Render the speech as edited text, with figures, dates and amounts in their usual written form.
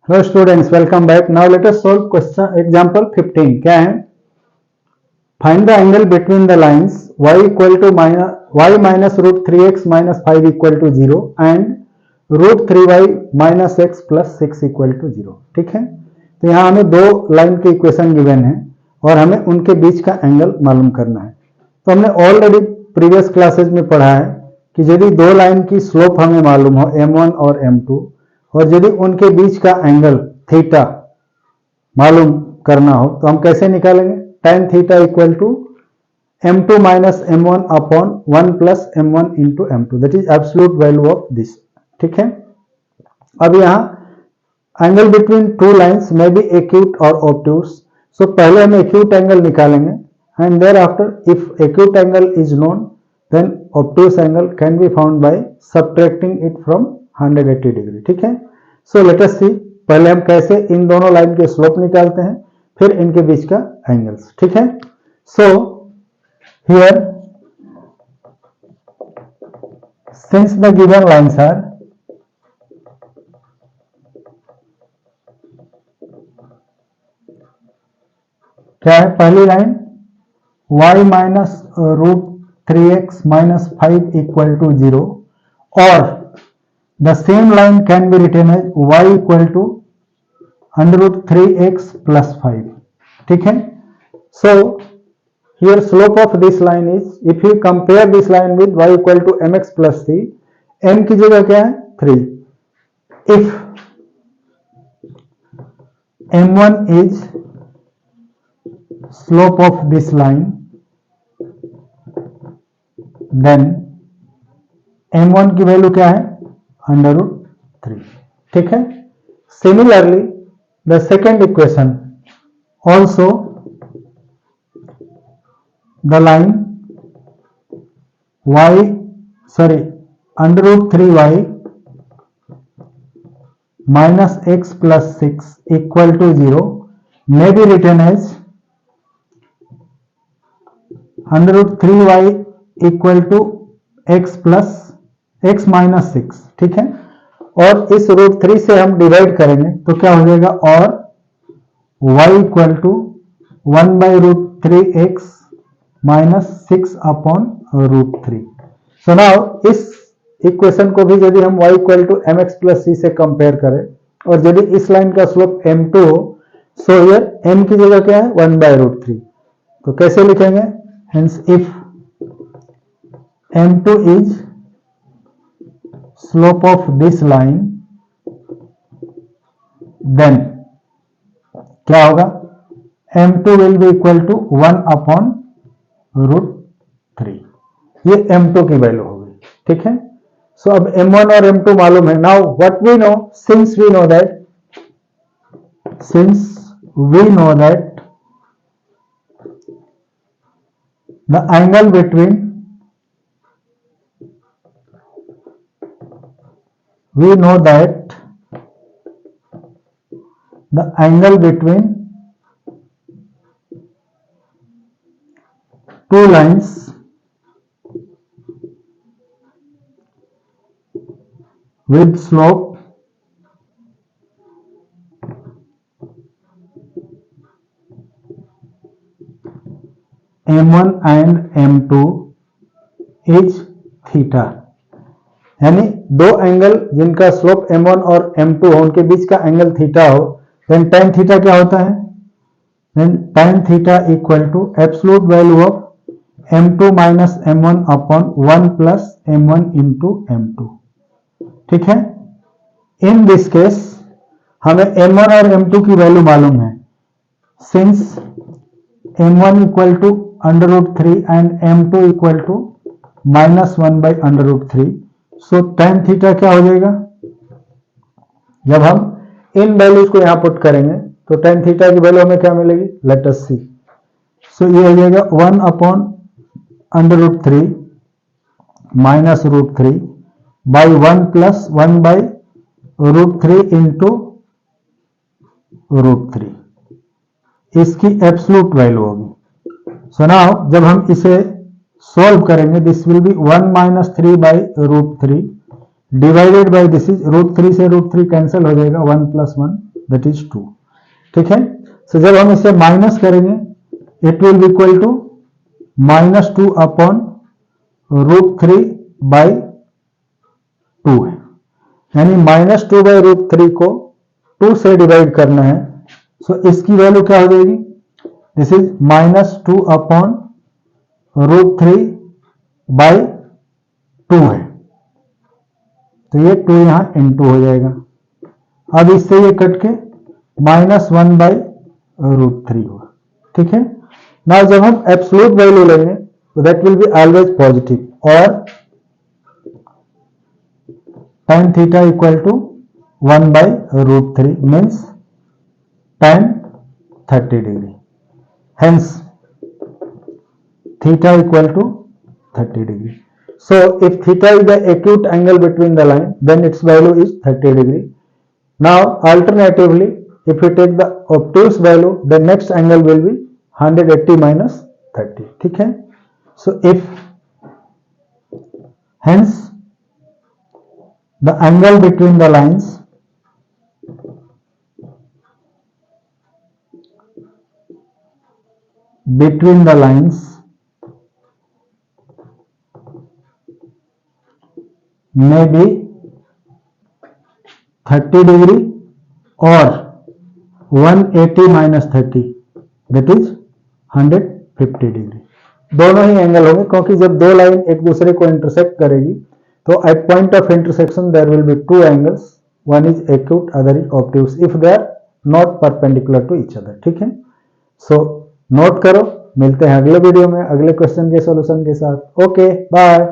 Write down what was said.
Hello students, welcome back. Now let us solve question example 15. क्या है? Find the angle between the lines y equal to y minus root 3x minus 5 equal to 0 and root 3y minus x plus 6 equal to 0. ठीक है, तो यहाँ हमें दो line के equation given है और हमें उनके बीच का एंगल मालूम करना है. तो हमने ऑलरेडी प्रीवियस क्लासेज में पढ़ा है कि यदि दो लाइन की स्लोप हमें मालूम हो m1 और m2 और यदि उनके बीच का एंगल थीटा मालूम करना हो तो हम कैसे निकालेंगे? tan theta equal to m2 minus m1 upon 1 plus m1 into m2, that is absolute value of this. ठीक है, अब यहाँ एंगल बिटवीन टू लाइंस में बी एक्यूट और ऑब्ट्यूस. सो पहले हम एक्यूट एंगल निकालेंगे and thereafter if acute angle is known then obtuse angle can be found by subtracting it from 180 degree. ठीक है, सो लेट अस सी पहले हम कैसे इन दोनों लाइन के स्लोप निकालते हैं, फिर इनके बीच का एंगल्स. ठीक है, so here since the given lines are क्या है? पहली line y minus root 3x minus 5 equal to 0 और the same line can be written as y equal to under root 3x plus 5. ठीक है, so here slope of this line is, if you compare this line with y equal to mx plus c, m की जगह क्या है? 3. if m1 is slope of this line then m1 की value क्या है? Under root 3. ठीक है, similarly the second equation also the line under root 3y minus x plus 6 equal to 0 may be written as under root 3y equal to x minus 6. ठीक है, और इस root 3 से हम डिवाइड करेंगे तो क्या हो जाएगा? और y equal to 1 by root 3x minus 6 upon root 3. So now इस इक्वेशन को भी यदि हम y equal to mx plus c से कंपेयर करें और यदि इस लाइन का स्लोप m2 हो, सो हियर m की जगह क्या है? 1 बाई रूट 3. तो कैसे लिखेंगे? Hence if m2 is slope of this line then क्या होगा? m2 will be equal to 1 upon root 3. ये m2 की वैल्यू होगी. ठीक है, सो अब m1 और m2 मालूम है. Now what we know, since we know that the angle between two lines with slope m1 and m2 is theta. यानी दो एंगल जिनका स्लोप m1 और m2 हो उनके बीच का एंगल थीटा हो, देन tan थीटा क्या होता है? Then tan theta equal to absolute value of m2 minus m1 upon 1 plus m1 into m2. ठीक है, इन दिस केस हमें m1 और m2 की वैल्यू मालूम है. Since m1 equal to under root 3 and m2 equal to minus 1 by under root 3, so tan theta क्या हो जाएगा? जब हम इन वैल्यूज को यहां पुट करेंगे तो tan थीटा की वैल्यू हमें क्या मिलेगी? लेट अस सी. सो ये हो जाएगा 1 upon under root 3 minus root 3 by 1 plus 1 by root 3 into root 3. इसकी एब्सोल्यूट वैल्यू होगी. सो नाउ जब हम इसे सॉल्व करेंगे this will be 1 minus 3 by root 3 divided by this is root 3 से रूट 3 कैंसिल हो जाएगा 1 प्लस 1 दैट इज 2। ठीक है, सो जब हम इसे माइनस करेंगे it will be equal to -2 upon √3/2 है, यानी -2/√3 को 2 से डिवाइड करना है। सो इसकी वैल्यू क्या हो जाएगी, दिस इज -2 अपॉन √3/2 है, तो ये 2 यहां इनटू हो जाएगा। अब इससे ये कट के -1/√3 होगा। ठीक है, नाउ जब हम एब्सोल्यूट वैल्यू लेंगे तो that will be always positive, और tan theta equal to 1/√3 means tan 30 degree, hence theta equal to 30 degree. So if theta is the acute angle between the line, then its value is 30 degree. Now alternatively, if we take the obtuse value, the next angle will be 180 minus 30. ठीक है, so if hence the angle between the lines may be 30 degree or 180 minus 30 that is 150 degree. दोनों ही angle होंगे, क्योंकि जब दो line एक दूसरे को इंटरसेक्ट करेगी तो at point of intersection there will be two angles, one is acute other is obtuse if they are not perpendicular to each other. ठीक है, सो नोट करो, मिलते हैं अगले वीडियो में अगले क्वेश्चन के सॉल्यूशन के साथ। Okay, bye.